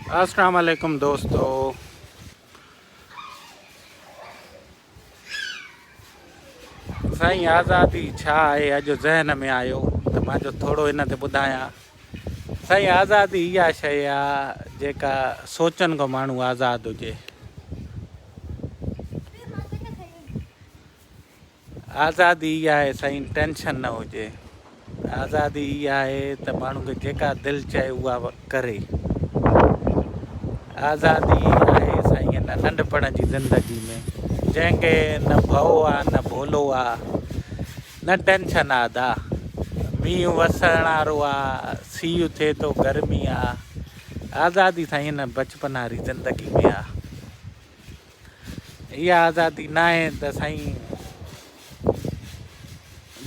अस्सलाम वालेकुम दोस्तों। साईं आज़ादी छा आहे अॼु ज़हन में आयो त मां जो थोरो इन ते ॿुधायां। साईं आज़ादी इहा शइ आहे जेका सोचनि खां माण्हू आज़ादु हुजे। आज़ादी इहा आहे साईं टेंशन न हुजे। आज़ादी इहा आहे त माण्हू खे जेका दिलि चए उहा करे। आज़ादी आहे साईं इन नंढपण जी ज़िंदगी में जंहिंखे न भउ आहे न भोलो आहे न टेंशन आहे दा। मींहुं वसण वारो आहे, सीउ थिए थो, गर्मी आहे। आज़ादी साईं हिन बचपन वारी ज़िंदगी में आहे। इहा आज़ादी न आहे त साईं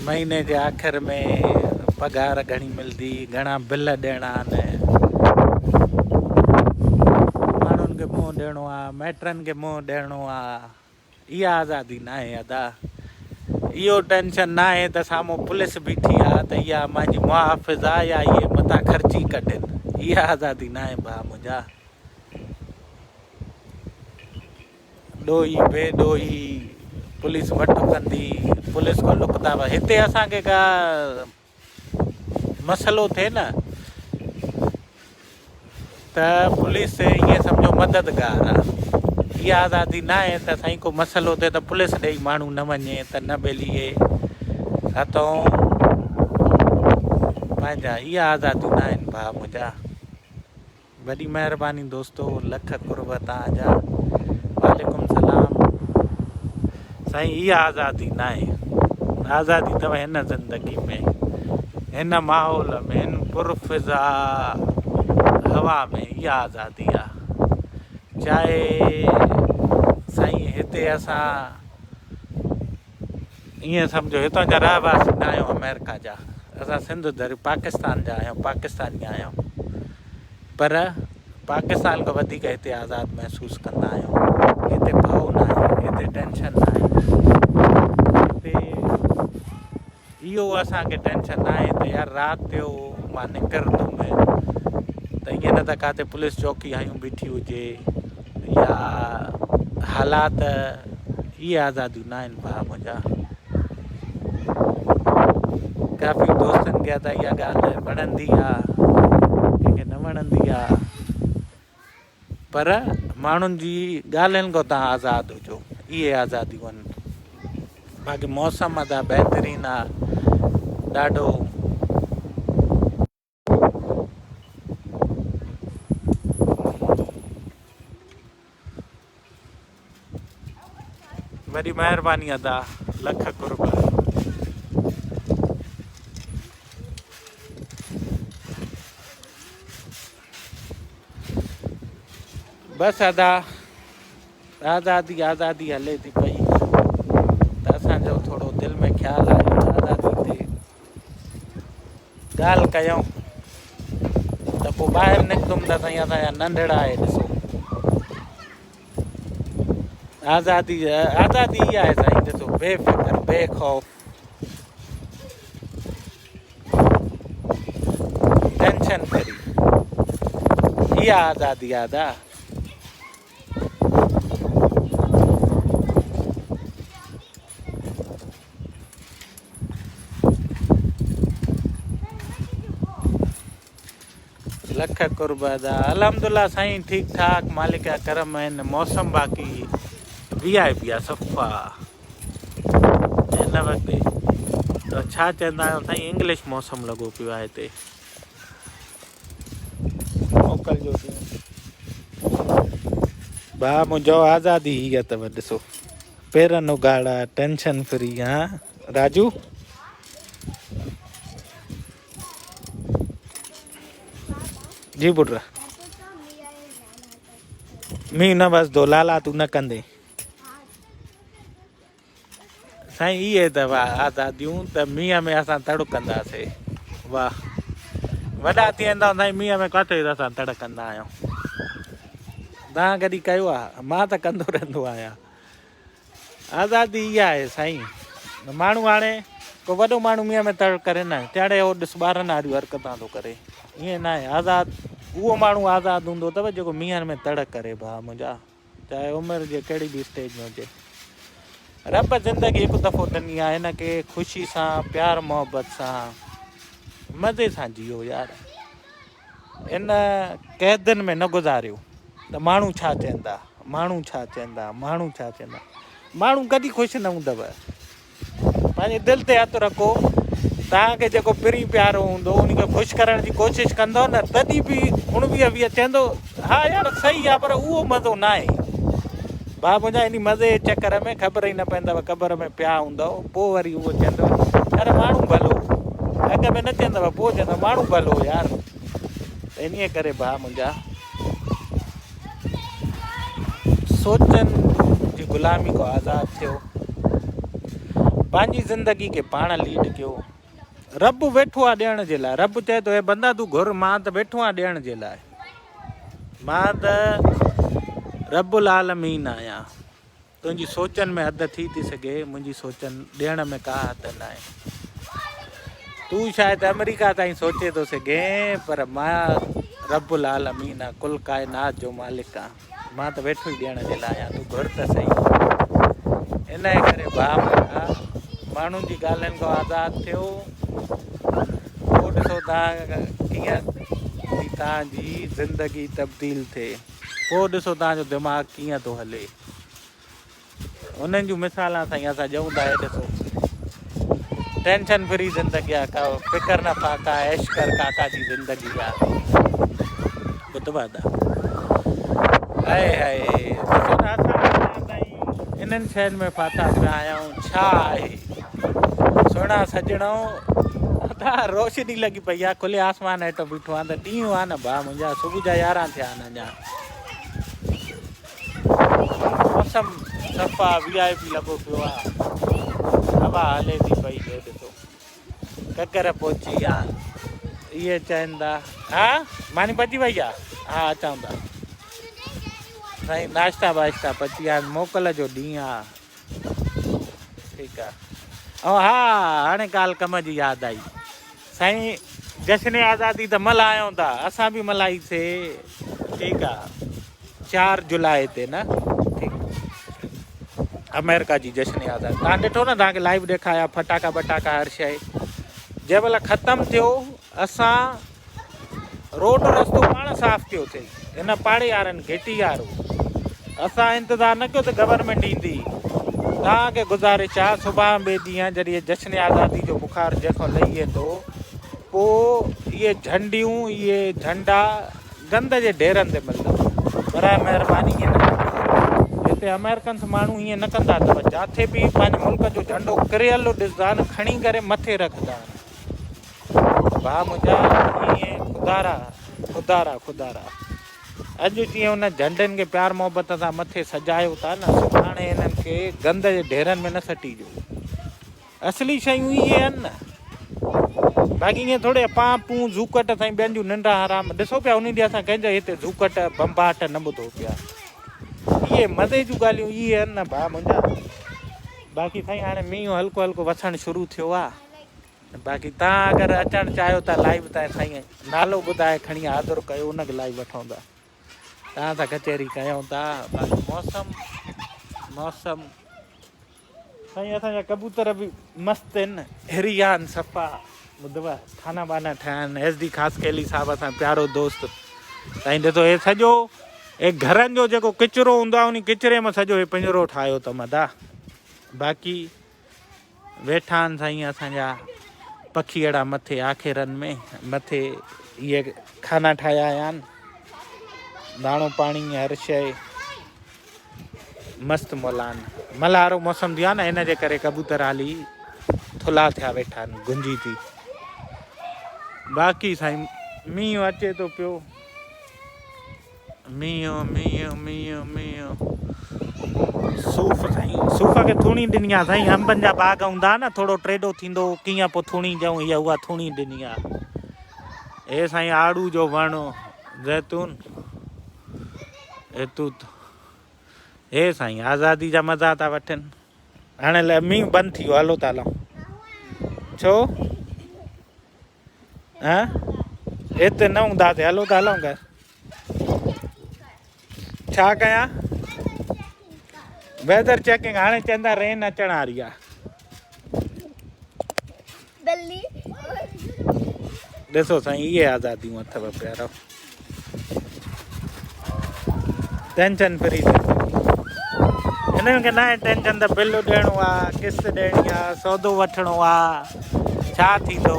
महीने जे आख़िर में पघार घणी मिलंदी, घणा बिल ॾियणा आहिनि, माण्हुनि खे मुंहुं ॾियणो आहे, माइटनि खे मुंहुं ॾियणो आहे। इहा आज़ादी न आहे अदा। इहो टेंशन न आहे त साम्हूं पुलिस बीठी आहे त इहा मुंहिंजी मुहाफ़िज़ आहे या इहे मथां ख़र्ची कढनि। इहा आज़ादी न आहे भाउ मुंहिंजा। ॾोही बेॾोही पुलिस वठु कंदी, पुलिस खां लुकंदा हुआ। हिते असांखे का मसइलो थिए न त पुलिस ईअं सम्झो मददगार आहे। इहा आज़ादी न आहे त साईं को मसइलो थिए त पुलिस ॾेई माण्हू न वञे त न ॿेलीए हथों पंहिंजा। इहा आज़ादियूं न आहिनि भाउ मुंहिंजा। वॾी महिरबानी दोस्तो, लख कुर्ब तव्हांजा। वालेकुम सलाम। साईं इहा आज़ादी न आहे। आज़ादी अथव हिन ज़िंदगी में, हिन माहौल में, हिन पुरफ़िज़ा हवा में। इहा आज़ादी आहे। चाहे साईं हिते असां ईअं सम्झो हितां जा रहवासी न आहियूं अमेरिका जा, असां सिंध दर पाकिस्तान जा आहियूं, पाकिस्तानी आहियूं, पर पाकिस्तान खां वधीक हिते आज़ादु महसूसु कंदा आहियूं। हिते भउ न आहे, हिते टेंशन न आहे। हिते इहो असांखे टेंशन न आहे त यार राति जो मां निकिरंदुमि त ईअं न त किथे पुलिस चौकी हयूं बीठी हुजे या हालात। इहे आज़ादियूं न आहिनि भाउ मुंहिंजा। काफ़ी दोस्तनि खे अदा इहा ॻाल्हि वणंदी आहे, कंहिंखे न वणंदी आहे, पर माण्हुनि जी ॻाल्हियुनि खां तव्हां आज़ादु हुजो। इहे आज़ादियूं आहिनि। बाक़ी मौसम अदा बहितरीनु आहे, ॾाढो वॾी महिरबानी अदा, लख कुर्ब। बसि अदा आज़ादी आज़ादी हले थी पई त असांजो थोरो दिलि में ख़्यालु आहे आज़ादी ते ॻाल्हि कयूं त पोइ ॿाहिरि निकितुमि त साईं असांजा नंढड़ा आहे। ॾिसो आज़ादी आज़ादी इहा आहे साईं, ॾिसो बेफ़िक्र बेख़ौफ़, टेंशन फ्री। इहा आज़ादी आहे दा। लख कुर्ब अदा। अलहमदुल्ला साईं ठीकु ठाक, मालिक जा करम आहिनि। मौसम बाक़ी VIP आहे, सफ़ा हिन वक़्तु त छा चवंदा आहियूं साईं, इंग्लिश मौसम लॻो पियो आहे हिते। मोकिलिजो भाउ मुंहिंजो। आज़ादी हीअ अथव, ॾिसो पेरनि उघाड़ा, टेंशन फ्री। हा राजू जी पुट मींहुं न वसदो लाला, तूं न कंदे साईं। इहे अथव आज़ादियूं त मींहं में असां तड़ुकंदासीं। वाह, वॾा थी वेंदा साईं, मींहं में किथे असां तड़कंदा आहियूं। तव्हां कॾहिं कयो आहे? मां त कंदो रहंदो आहियां। आज़ादी इहा आहे साईं। माण्हू हाणे को वॾो माण्हू मींहं में तड़ करे न, चढ़े उहो ॾिस ॿारनि वारियूं हरकतां थो करे। ईअं न आहे। आज़ादु उहो माण्हू आज़ादु हूंदो अथव जेको मींहं में तड़ करे भाउ मुंहिंजा, चाहे उमिरि जे कहिड़ी बि स्टेज में हुजे। रब ज़िंदगी हिकु दफ़ो ॾिनी आहे, हिन खे ख़ुशी सां प्यार मोहबत सां मज़े सां जियो यार। इन क़ैदनि में न गुज़ारियो त माण्हू छा चवंदा, माण्हू छा चवंदा, माण्हू छा चवंदा। माण्हू कॾहिं ख़ुशि न हूंदव। पंहिंजे दिलि ते हथु रखो, तव्हांखे जेको पिरी प्यारो हूंदो उनखे ख़ुशि करण जी कोशिशि कंदो न, तॾहिं बि 19-20 चवंदो हा यार सही आहे, पर उहो मज़ो न आहे भाउ मुंहिंजा। इन मज़े जे चकर में ख़बर ई न पवंदव क़बर में पिया हूंदव, पोइ वरी उहो चवंदव अरे माण्हू भलो, अॻ में न चवंदव पोइ चवंदव माण्हू भलो यार। इन करे भाउ मुंहिंजा सोचनि जी ग़ुलामी को आज़ादु थियो, पंहिंजी ज़िंदगी खे पाण लीड कयो। रब वेठो आहे ॾियण जे लाइ। रब चए थो हे बंदा तूं घुर, मां त वेठो आहियां ॾियण जे लाइ। मां त रब्बुल आलमीन आहियां। तुंहिंजी सोचनि में हद थी सघे, मुंहिंजी सोचनि ॾियण में का हद न आहे। तूं शायदि अमेरिका ताईं सोचे थो सघें, पर मां रब्बुल आलमीन आहियां, कुल काइनात जो मालिक आहियां। मां त वेठो ई ॾियण जे लाइ आहियां, तूं घुर त सही। इन करे भाउ माण्हुनि जी ॻाल्हियुनि खां आज़ादु थियो। पोइ ॾिसो तव्हां कीअं तव्हांजी ज़िंदगी तब्दील थिए, पोइ ॾिसो तव्हांजो दिमाग़ु कीअं थो हले। उन्हनि जूं मिसालां साईं असां ॾियूं था। हे ॾिसो टेंशन फ्री ज़िंदगी आहे, का फ़िकर न फाका ऐश कर काका जी ज़िंदगी आहे। ॿुधबा था हाय ॾिसो न असां ताईं इन्हनि शयुनि में फाथा पिया आहियूं। छा आहे सुहिणा सजणो, रोशनी लॻी पई आहे, खुले आसमान हेठि बीठो आहे त ॾींहुं आहे न भाउ मुंहिंजा, सुबुह जा 11 थिया आहिनि अञा। मौसम सफ़ा VIP लॻो पियो आहे, हवा हले थी पई। हे ॾिसो ककर पहुची आहे। इहे चवनि था हा मानी पची वई आहे, हा अचूं था साईं। नाश्ता वाश्ता पची विया, मोकल जो ॾींहुं आहे। ठीकु आहे। ऐं हा हाणे ॻाल्हि कम जी यादि आई साईं, जश्न आज़ादी त मल्हायूं था, असां बि मल्हाईसीं। ठीकु आहे 4 जुलाई ते न, ठीकु अमेरिका जी जश्न आज़ादी तव्हां ॾिठो न, तव्हांखे लाइव ॾेखारिया फटाका बटाका हर शइ। जंहिं महिल ख़तमु थियो असां रोड रस्तो पाण साफ़ कयोसीं, हिन पाड़े वारनि घिटी वारो। असां इंतज़ारु न कयो त गवर्नमेंट ईंदी। तव्हांखे गुज़ारिश आहे सुभाणे ॿिए ॾींहुं जॾहिं जश्न आज़ादी जो बुखार जेको लही वेंदो, पोइ इहे झंडियूं इहे झंडा गंद जे ढेरनि ते मिलंदा। पर महिरबानी ईअं न, हिते अमेरिकन माण्हू ईअं न कंदा अथव। जिथे बि पंहिंजे मुल्क जो झंडो किरियल ॾिसंदा आहिनि, खणी करे मथे रखंदा आहिनि। भाउ मुंहिंजा ईअं ख़ुदारा अॼु जीअं हुन झंडनि खे प्यार मोहबत सां मथे सजायो था न, सुभाणे हिननि खे गंद जे ढेरनि में न सटिजो। असली शयूं इहे आहिनि न, बाक़ी ईअं थोरे पापूं ज़ूकट साईं ॿियनि जूं निंड हराम। ॾिसो पिया उन ॾींहुं असां कंहिंजे हिते ज़ूकट बम्बाट न ॿुधो पिया। इहे मज़े जूं ॻाल्हियूं इहे आहिनि न भाउ मुंहिंजा। बाक़ी साईं हाणे मींहुं हल्को हल्को वसणु शुरू थियो आहे। बाक़ी तव्हां अगरि अचणु चाहियो था लाइव त साईं नालो ॿुधाए खणी हाज़ुर कयो, उनखे लाइव वठूं था, तव्हां सां कचहरी कयूं था। बाक़ी मौसम साईं असांजा कबूतर बि मस्तु आहिनि, हिरी आहिनि सफ़ा। ॿुधव खाना बाना ठाहिया आहिनि। SD ख़ासि केली साहिब असां प्यारो दोस्त साईं। ॾिसो हे सॼो हे घरनि जो जेको किचिरो हूंदो आहे, उन किचिरे में सॼो हे पिंजरो ठाहियो अथमि मदा। बाक़ी वेठा आहिनि साईं असांजा पखी अहिड़ा मथे आखेरनि में, मथे इहे खाना ठाहिया आहिनि, दाणो पाणी हर शइ मस्तु मोलान। मल्हारो मौसम थी आहे न, हिन जे करे कबूतर हाली थुला थिया वेठा आहिनि, गुंजी थी। बाक़ी साईं मींहुं अचे थो पियो, मींहुं सूफ़ साईं, सूफ़ खे थूणी ॾिनी आहे साईं। अंबनि जा बाग हूंदा न, थोरो टेडो थींदो कीअं, पोइ थूणी ॾियूं, इहा उहा थूणी ॾिनी आहे। हे साईं आड़ू जो वणु, ज़ैतून हेतूत, हे साईं आज़ादी जा मज़ा था वठनि। हाणे मींहुं बंदि थी वियो, हलो था हलूं। छो हा इते न हूंदासीं हलो त हलूं घर छा कयां वेदर चेकिंग हाणे चवंदा रेन अचण वारी आहे ॾिसो साईं इहे आज़ादियूं अथव प्यारो टेंशन फ्री हिननि खे न आहे टेंशन त बिल ॾियणो आहे किस्त ॾियणी आहे सौदो वठिणो आहे छा थींदो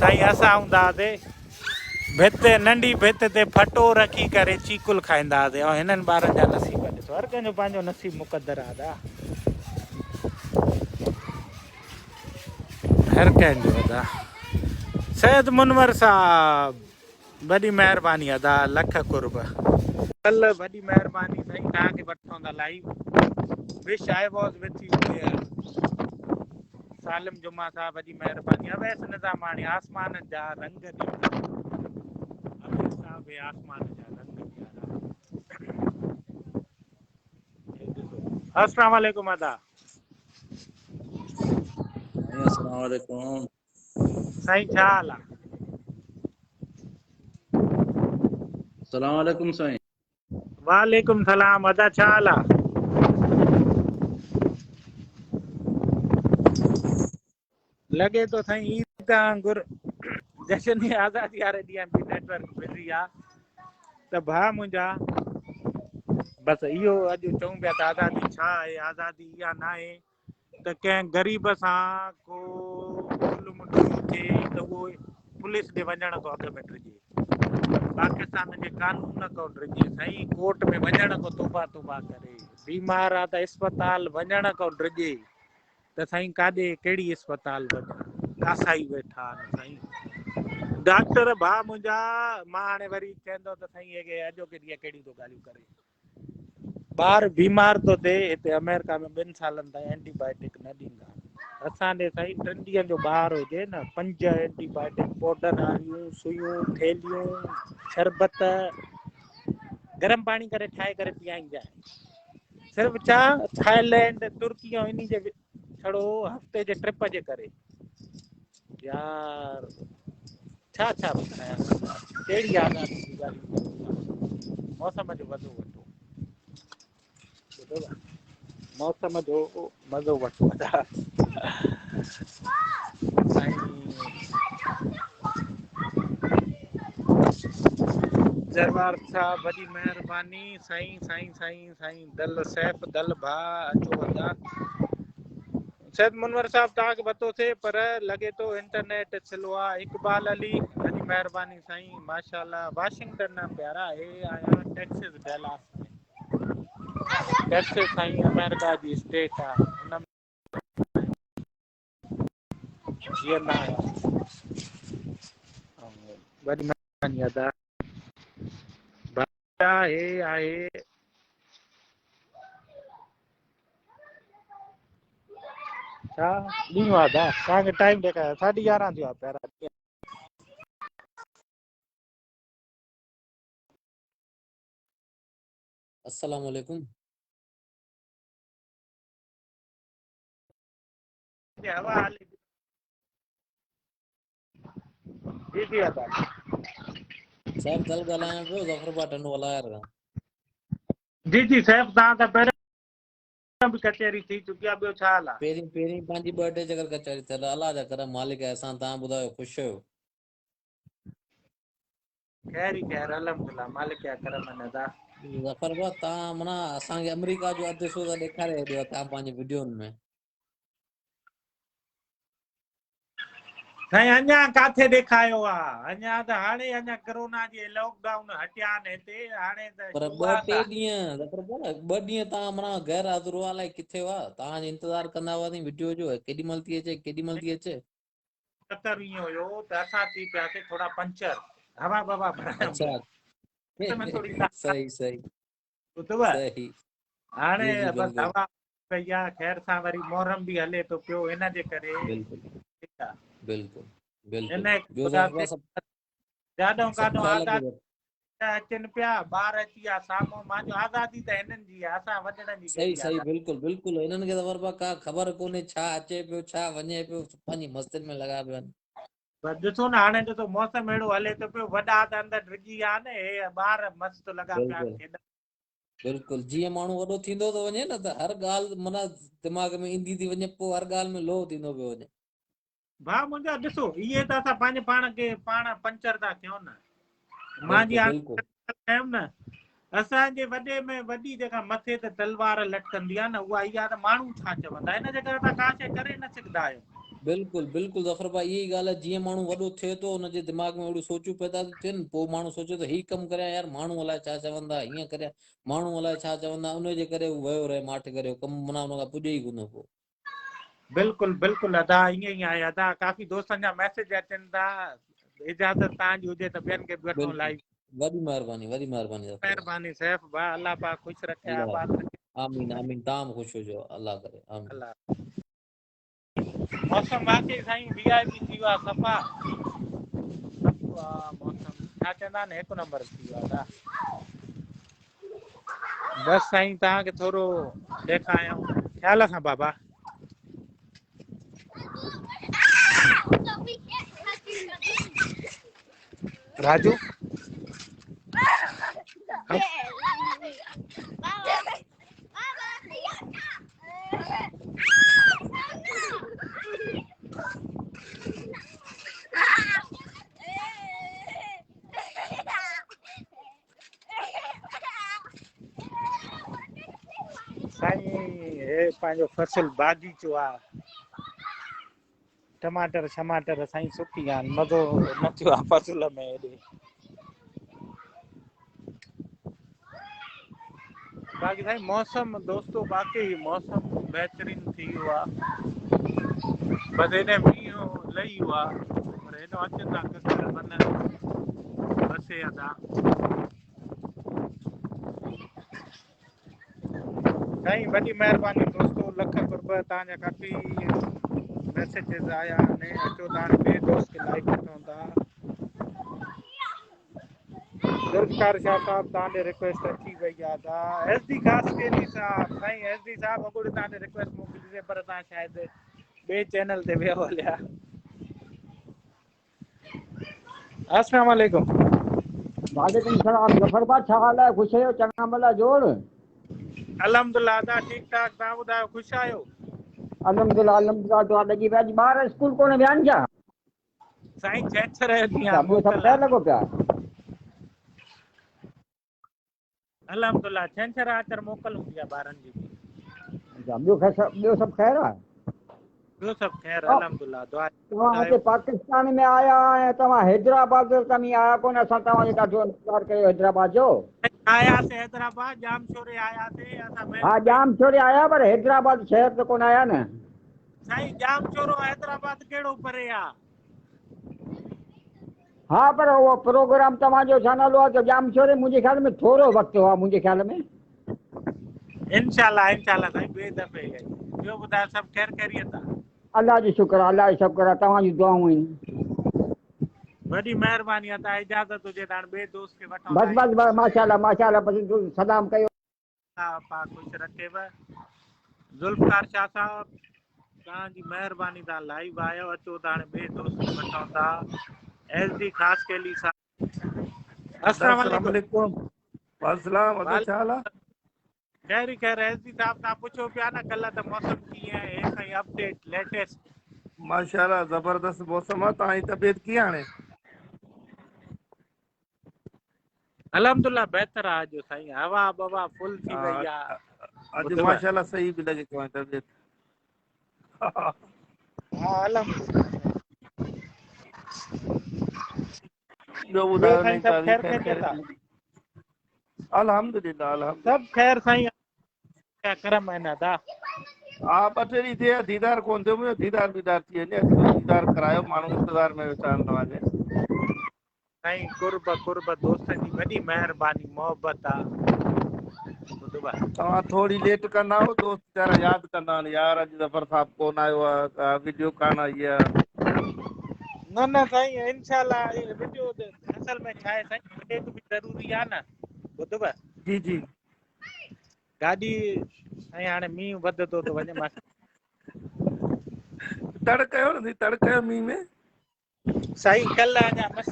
साईं असां हूंदा हुआसीं भित नंढी भित ते फटो रखी करे चीकुल खाईंदा हुआसीं ऐं हिननि ॿारनि जा नसीब ॾिसो हर कंहिंजो पंहिंजो नसीब मुक़दर आहे अदा हर कंहिंजो अदा सैयद मुनवर साहब वॾी महिरबानी अदा लख कुर्ब कल वॾी महिरबानी साईं तव्हांखे वठूं था live wish I was with you here Salim Juma Sahab वॾी महिरबानी अवैस निज़ामाणी आसमान जा रंग अवैस साहब आसमान जा रंग अस्सलाम वालेकुम अदा अस्सलाम वालेकुम साईं छा हाल आहे अस्सलाम वालेकुम साईं वालेकुम सलाम अदा छा हाल आहे लॻे थो साईं ईद वांगुरु जशन आज़ादी वारे ॾींहं बि नेटवर्क बिज़ी आहे त भाउ मुंहिंजा बसि इहो अॼु चऊं पिया त आज़ादी छा आहे आज़ादी इहा न आहे त कंहिं ग़रीब सां को ज़ुल्म थिए त उहो पुलिस ॾे वञण खां अॻु में डिॼे पाकिस्तान जे कानून खां डिॼे साईं कोर्ट में वञण खां तौबा तौबा करे बीमार आहे त अस्पताल वञण खां डिॼे त साईं काॾे कहिड़ी अस्पताल वञे कासाई वेठा आहिनि साईं डॉक्टर भाउ मुंहिंजा मां हाणे वरी चवंदो त साईं हे अॼोके ॾींहुं कहिड़ियूं थो ॻाल्हियूं करे ॿार बीमार थो थिए हिते अमेरिका में 2 सालनि ताईं एंटीबायोटिक न ॾींदा असां ॾे साईं 3 ॾींहंनि जो ॿार हुजे न 5 एंटीबायोटिक पाउडर वारियूं सुयूं थेलियूं शरबत गरम पाणी करे ठाहे करे पीआईंदा आहिनि सिर्फ़ु छा थाईलैंड तुर्की ऐं इन जे छड़ो हफ़्ते जे ट्रिप जे करे यार छा छा ॿुधायां कहिड़ी आज़ादी जी ॻाल्हियूं मौसम जो मज़ो वठो ॿुधो था मौसम जो मज़ो वठो दरबार साहब वॾी महिरबानी साईं साईं साईं साईं दल सैफ दल भाउ अचो वॾा सैद मुनवर साहब तव्हांखे पतो थिए पर लॻे थो इंटरनेट स्लो आहे इकबाल अली वॾी महिरबानी साईं माशाल्लाह वाशिंगटन न प्यारा हे आया टेक्सिस डेलास में टेक्सिस साईं अमेरिका जी स्टेट आहे हुन में जीअंदा आहियूं वॾी महिरबानी अदा हे आहे छा ॾींहुं आहे दा तव्हांखे टाइम ॾेखारियो 11:30 थियो आहे पहिरां अस्सलाम वालेकुम हवा हले जी जी अदा साहब दल ॻाल्हायां पियो ज़फरबाद टंडवाला खां जी जी साहिब तव्हां त पहिरियों बि कचहरी थी चुकी आहे ॿियो छा हाल आहे पहिरीं पंहिंजी बर्थडे चकर कचहरी थियल अलाह जा करम मालिक असां तव्हां ॿुधायो ख़ुशि आहियो ख़ैर ई ख़ैर अलहमदुलिल्लाह मालिक जा करम आहिनि अदा ज़फरबाद तव्हां माना असांखे अमेरिका जो अधु हिसो त ॾेखारे हेॾियो आहे तव्हां पंहिंजी वीडियोनि में साईं अञा किथे ॾेखारियो आहे अञा त हाणे अञा कोरोना जे लॉकडाउन हटिया आहिनि हिते हाणे त पर शुरूआत 2-3 आहे ॾींहं ज़फरबाद 2 ॾींहं तव्हां माना गैर हाज़िर हुआ अलाए किथे हुआ तव्हांजो इंतज़ारु कंदा हुआसीं वीडियो जो केॾीमहिल थी अचे केॾीमहिल थी अचे 70 ईअं हुयो त असां थी पियासीं थोरा पंचर हवा बवा भरायूं अच्छा पिया में थोरी सही सही ॿुधव सही हाणे जी जी बसि बिल्कुलु हवा कई आहे ख़ैर सां वरी मोहरम बि हले थो पियो हिन जे करे बिल्कुलु ठीकु आहे बिल्कुलु हिन बिल्कुलु ॿियो ख़ुदा ज़फरबाद ते जाॾो सभु काॾो ख़ैर आज़ाद लॻो अचनि पिया ॿार अची विया साम्हूं मां चयो आज़ादी त हिननि जी आहे असां वॾड़नि जी सही कहिड़ी सही आज़ादी। बिल्कुलु बिल्कुलु हिननि खे त वर का ख़बर कोन्हे छा अचे पियो छा वञे पियो पंहिंजी मस्तियुनि में लॻा पिया आहिनि। बस ॾिसो न हाणे ॾिसो मौसम अहिड़ो हले थो पियो वॾा त अंदरि डिॼी विया न हे ॿार मस्तु लॻा पिया बिल्कुलु खेॾण। बिल्कुलु जीअं माण्हू वॾो थींदो थो वञे न त हर ॻाल्हि माना दिमाग़ में ईंदी थी वञे पोइ हर ॻाल्हि में लोह थींदो पियो वञे। भाउ मुंहिंजा ॾिसो इहे त असां पंहिंजे पाण खे पाण पंचर था कयूं न। मुंहिंजी बिल्कुलु बिल्कुलु हाणे कयूं न असांजे वॾे में वॾी जेका मथे ते तलवार लटकंदी आहे न उहा इहा त माण्हू छा चवंदा हिन जे करे तव्हां का शइ करे न सघंदा आहियो। बिल्कुलु बिल्कुलु ज़फर भाई इहा ई ॻाल्हि आहे जीअं माण्हू वॾो थिए थो हुनजे दिमाग़ में अहिड़ियूं सोचूं पैदा थियूं थियनि पोइ माण्हू सोचे थो हीउ कमु करियां यार माण्हू अलाए छा चवंदा हीअं करियां माण्हू अलाए छा चवंदा उनजे करे हू वियो रहे माठि करे कमु माना हुन खां पुॼे ई कोन पोइ। बिल्कुलु बिल्कुलु अदा ईअं ई आहे अदा काफ़ी दोस्तनि जा मैसेज अचनि था इजाज़त तव्हांजी हुजे त ॿियनि खे बि वठूं बिल्कुलु लाइव। वॾी महिरबानी ज़फर भाई। महिरबानी सैफ भाउ अलाह पाक ख़ुशि रखे अलाह आबाद रखे। आमीन आमीन तव्हां बि ख़ुशि हुजो अलाह करे आमीन। अलाह मौसम वाकई साईं वीआईपी थी वियो आहे सफ़ा मौसम छा चवंदा आहिनि हिकु नंबर थी वियो आहे दादा। बसि साईं तव्हांखे थोरो ॾेखारियऊं ख़्याल सां बाबा। राजू साईं हे पंहिंजो फसल बाग़ीचो आहे टमाटर शमाटर साईं सुठी विया आहिनि मज़ो न थियो आहे फसल में हेॾे। बाक़ी साईं मौसम दोस्तो वाकई मौसम बहितरीन थी वियो आहे बसि हेॾे मींहुं लही वियो आहे पर हेॾो अचनि था ककर मन बसे अदा। साईं वॾी महिरबानी दोस्तो लख कुर्ब तव्हांजा काफ़ी मैसेजिस आया आहिनि अचो तव्हां ॿिए दोस्त खे लाइक वठूं था। ज़ुल्फ़कार शाह साहब तव्हांजी रिक्वेस्ट अची वई आहे एस डी ख़ासि केली साहब साईं एस डी साहब अॻोड़े तव्हांखे रिक्वेस्ट मोकिलीसीं पर तव्हां शायदि ॿिए चैनल ते वियो हलिया। अस्सलाम वालेकुम। वालेकुम सलाम ज़फर भाई छा हाल आहे ख़ुशि आहियो चङा भला जोड़। अल्हम्दुलिल्लाह अदा ठीकु ठाक तव्हां ॿुधायो ख़ुशि आहियो। अल्हम्दुलिल्लाह दुआ लॻी पई अॼु ॿार स्कूल कोन विया आहिनि छा? साईं छंछर जो ॾींहुं अच्छा आहे ॿियो सभु मोकल ख़ैरु आहे। लॻो पिया? अल्हम्दुलिल्लाह छंछर आचर मोकल हूंदी आहे ॿारनि जी। अच्छा ॿियो सभु ख़ैरु आहे? ॿियो सभु ख़ैरु ऐं अल्हम्दुलिल्लाह दुआ तव्हां ॿुधायो। हिते पाकिस्तान में आया ऐं तव्हां हैदराबाद कमी आया कोन असां तव्हांजो ॾाढो इंतज़ारु कयो हैदराबाद जो। आयासीं हैदराबाद जाम छोरे आयासीं असां हा जाम छोरे आया पर हैदराबाद शहर त कोन आया न। साईं जाम छोरो हैदराबाद कहिड़ो परे आहे। हा पर उहो प्रोग्राम तव्हांजो छा नालो आहे त जाम छोरे मुंहिंजे ख़्याल में थोरो वक़्तु आहे मुंहिंजे ख़्याल में। इंशाल्लाह इंशाल्लाह साईं ॿिए दफ़े ॿियो ॿुधायो सभु ख़ैरु ख़ैरियत आहे। अलाह जो शुक्र आहे अलाह जो शुक्र आहे तव्हांजी दुआऊं आहिनि। वॾी महिरबानी आहे तव्हां इजाज़त हुजे त हाणे ॿिए दोस्त खे वठूं बस लाइ बस माशाल्लाह बस सलाम कयो। पाक ख़ुशि रखेव। ज़ुल्फ़कार शाह साहब तव्हांजी महिरबानी तव्हां लाइव आहियो अचो त हाणे ॿिए दोस्त खे वठूं था एस डी ख़ासि केली साहब। अस्सलाम अस्सलाम वालेकुम। वालेकुम। वालेकुम अदा छा हाल आहे? ख़ैर ई ख़ैर एस डी साहब तव्हां पुछो पिया न कल्ह त मौसम कीअं आहे हे साईं अपडेट लेटेस्ट। माशाल्लाह ज़बरदस्त मौसम आहे तव्हांजी तबियत कीअं हाणे? अल्हम्दुलिल्लाह बहितर आहे अॼु साईं हवा बवा फुल थी वई आहे अॼु ॿुधव। माशाल्लाह सही बि लॻे तव्हांजी तबियत। हा अल्हम्दुलिल्लाह। ॿियो ॿियो ॿुधायो साईं नई सभु ताज़ी ख़ैर ख़ैर ख़ैरियत ख़ैरियत आहे। में? अल्हम्दुलिल्लाह सभु अल्हम्दुलिल्लाह। ख़ैर साईं करम आहिनि अदा। हा ॿ टे ॾींहं थिया दीदार कोन थियो मुंहिंजो दीदार वीदार थी वञे अचो दीदार करायो माण्हू इंतज़ार में वेठा आहिनि तव्हांजे। साईं कुर्ब दोस्तनि जी वॾी महिरबानी मोहबत आहे। तव्हां थोरी लेट कंदा दोस्त वीचारा यादि कंदा आहिनि यार अॼु ज़फर साहब कोन आयो आहे वीडियो कान आई आहे। न न साईं इंशाल्लाह वीडियो असल में छा आहे साईं ब्रेक बि ज़रूरी आहे न ॿुधव जी जी गाॾी साईं हाणे मींहुं वधंदो थो वञे मां तड़ कयो न तड़ कयो मींहं में साईं कल्ह अञा मस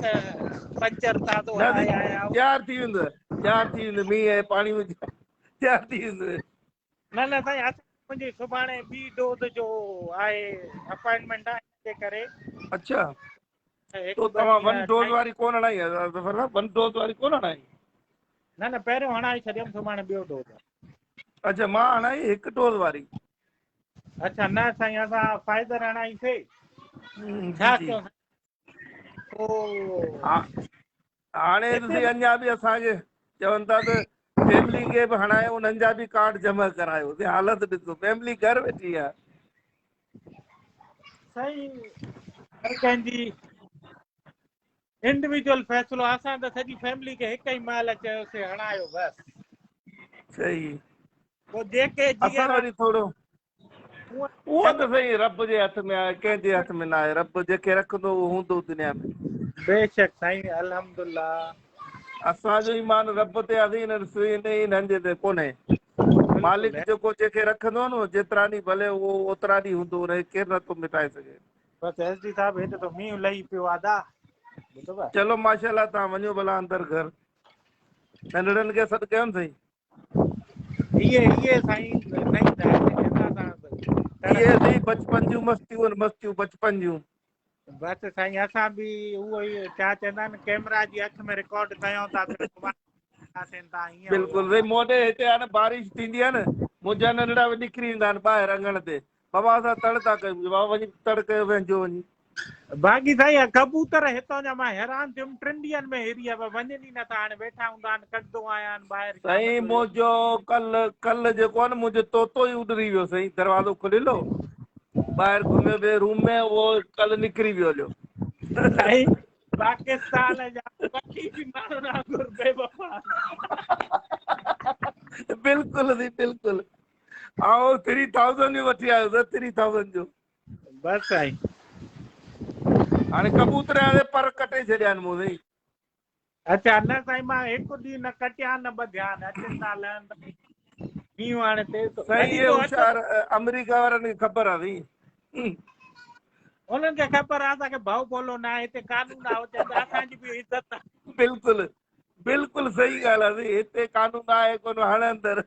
पंचर था तो न हलाए आया आहियूं। तैयार थी वेंदो मींहं ऐं पाणी में तैयार थी वेंदो न न साईं असां मुंहिंजी सुभाणे ॿी डोज़ जो आहे अपॉइंटमेंट आहे हिनजे करे अच्छा हिकु तो ॿ तव्हां वन ॾींहं डोज टाइम वारी कोन हणाई आहे ज़फर साहब वन डोज वारी कोन हणाई न न पहिरियों हणाए छॾियमि सुभाणे ॿियो डोज़ अच्छा मां हणाई हिकु डोज वारी अच्छा न साईं असां फाइज़र हणाईसीं जी छा जी कयूं पोइ हा हाणे हिते ॾिसी अञा बि असांखे चवनि था त फैमिली खे बि हणायो उन्हनि जा बि कार्ड जमा करायो हालत ॾिसो फैमिली घर वेठी आहे साईं हर कंहिंजी इंडिविजुअल फ़ैसिलो असां त सॼी फैमिली खे हिक ई महिल चयोसीं हणायो बसि सही पोइ जेके असां जीअर वरी थोरो उहो त सही रब जे हथ में आहे कंहिंजे हथ में न आहे रब जेके रखंदो उहो हूंदो दुनिया में बेशक साईं अल्हम्दुलिल्लाह असांजो ईमान रब ते आहे हिननि जे ते कोन्हे मालिक बिल्कुलु जेको जंहिंखे रखंदो न जेतिरा ॾींहं भले उहो ओतिरा ॾींहं हूंदो हुनखे केरु नथो मिटाए सघे बसि एस डी साहिब हिते त मींहुं लही पियो आहे दा ॿुधव चलो माशाल्लाह तव्हां वञो भला अंदरि घर नंढड़नि खे सॾु कयोनि साईं इहे साईं इहे अथई बचपन जूं मस्तियूं आहिनि मस्तियूं बचपन जूं बसि साईं असां बि उहो ई छा चवंदा आहिनि कैमरा जी अख में रिकॉर्ड कयूं था तव्हां हीअं बिल्कुलु भई हुयो मोॾे हिते आहे न बारिश थींदी आहे न मुंहिंजा नंढड़ा बि निकिरी ईंदा आहिनि ॿाहिरि अङण ते बाबा असां तड़ था कयूं बाबा वञी तड़ कयो पंहिंजो वञी बाक़ी साईं कबूतर हितां जा मां हैरान थियुमि 3 ॾींहंनि में हिरी विया वञनि ई नथा हाणे वेठा हूंदा आहिनि कढंदो आया आहिनि ॿाहिरि शाम साईं जो मुंहिंजो कल्ह जेको आहे न मुंहिंजो तोतो ई उॾरी वियो साईं दरवाज़ो खुलियलु ॿाहिरि घुमियो पिए रूम में उहो कल्ह निकिरी वियो हलियो साईं पाकिस्तान जा पखी बि माण्हुनि वांगुरु बेवफ़ा बिल्कुलु साईं बिल्कुलु ऐं 3000 जो वठी आयो 3000 जो बसि साईं हाणे कबूतर जा पर कटे छॾिया आहिनि मूं साईं अच्छा न साईं मां हिकु ॾींहुं न कटिया न ॿधिया अचनि था लहनि था मींहुं हाणे थिए थो साईं लॻी इहे थो अचो होशियार अमेरिका वारनि खे ख़बर आहे साईं उन्हनि खे ख़बर आहे असांखे भउ भोलो न आहे हिते कानून आहे चवनि था असांजी बि इज़त आहे बिल्कुलु बिल्कुलु सही ॻाल्हि आहे साईं हिते कानून आहे कोन हाणे अंदरि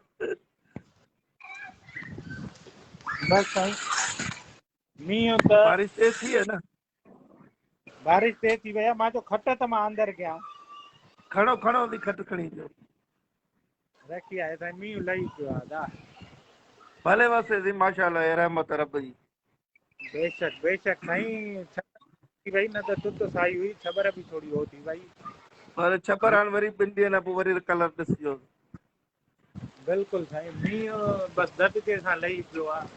बसि साईं मींहुं त बारिश तेज़ थी आहे न बारिश तेज़ थी वई आहे मां चयो खट त मां अंदरि कयां खणो खणो थी खटि खणी अचो रखी आहे साईं मींहुं लही पियो आहे दा भले वसे साईं माशाल्लाह रहमत रब जी बेशक बेशक साईं थी वई न त तुत साई हुई ख़बर बि थोरी हो थी वई पर छपर हाणे वरी 2 ॾींहं खां पोइ वरी कलर ॾिसिजो बिल्कुलु साईं मींहुं बसि दबके सां लही पियो आहे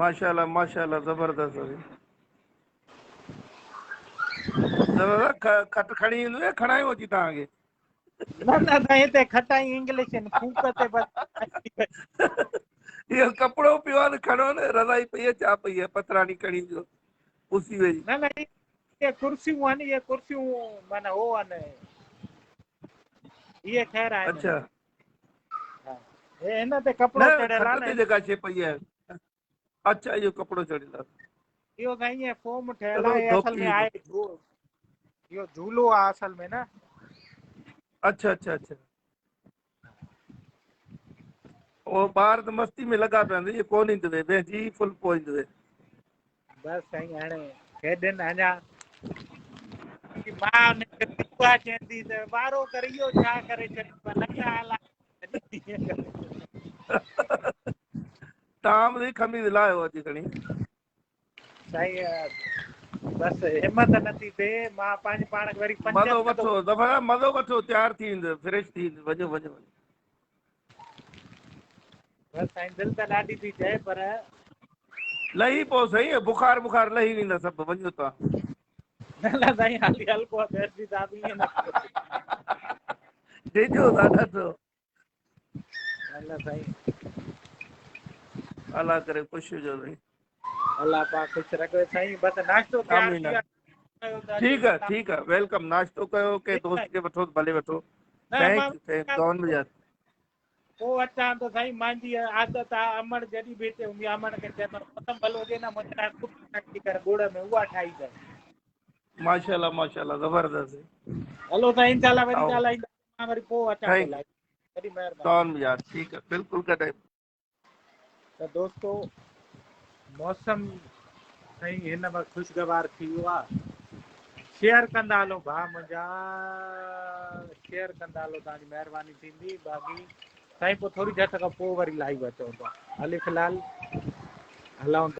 माशाल्लाह माशाल्लाह ज़बरदस्त ज़बरदस्त खटि खणी ईंदो या खणायूं अची तव्हांखे न न साईं हिते खटाई इंग्लिश आहिनि फूक ते बसि इहो कपिड़ो पियो आहे न खणो न रज़ाई पई आहे छा पई आहे पतराणी खणी अचो पुसी वई न न इहे कुर्सियूं आहिनि इहे कुर्सियूं माना हो आहिनि इहे ख़ैर आहिनि अच्छा हा हिन ते न कपिड़ो चढ़ियल खट आहे ते न जेका शइ पई आहे अच्छा इहो कपिड़ो चढ़ियल आहे इहो साईं ईअं फोम ठहियल चलो आहे असल में धोपी आहे इहो झूलो आहे असल में न अच्छा अच्छा अच्छा उहो ॿार त मस्ती में लॻा पिया आहिनि इहे कोन ईंदव वेझी फुल पोइ ईंदव बसि साईं हाणे हेॾनि अञा मां हुनखे चवंदी त वारो कर इहो छा करे छॾियो नखरा हलाए तव्हां बि खमीस लाहियो अॼु खणी साईं बसि हिमत नथी थिए मां पंहिंजे पाण खे वरी मज़ो पंजनि वठो दफ़ा मज़ो वठो तयारु थी वेंदव फ्रेश थी वेंदव वञो वञो बसि साईं दिलि त ॾाढी थी चए पर लही पोइ सही बुखार बुखार लही वेंदा सभु वञो तव्हां न न साईं हाली हल्को आहे ईअं न ॾिजो ॾाढा अथव न साईं अलाह करे ख़ुशि हुजो साईं अलाह पाक ख़ुशि रखे साईं बसि नाश्तो तयारु आमीन थी वियो ठीक है वेलकम नाश्तो कयो के दोस्त के वठो भले वठो थैंक कौन बजा पोइ अचां थो साईं मुंहिंजी आदत आहे अमड़ जॾहिं बि हिते हूंदी आहे अमड़ खे चवंदो मौसम भलो हुजे न मुंहिंजे लाइ कुटी करे गुड़ में उहा ठाही अथव माशाल्लाह जबरदस्त हलो साईं इंशाल्लाह वरी आओ। ॻाल्हाईंदा मां वरी पोइ अचां थो थैंक लाइ वॾी महिरबानी कौन बजा ठीक है बिल्कुल कॾहिं त दोस्तो मौसम साईं हिन वक़्तु ख़ुशगवार थी वियो आहे शेयर कंदा हलो भाउ मुंहिंजा शेयर कंदा हलो तव्हांजी महिरबानी थींदी बाक़ी साईं पोइ थोरी देरि खां पोइ वरी लाइव अचूं था हाली फ़िलहालु हलूं था।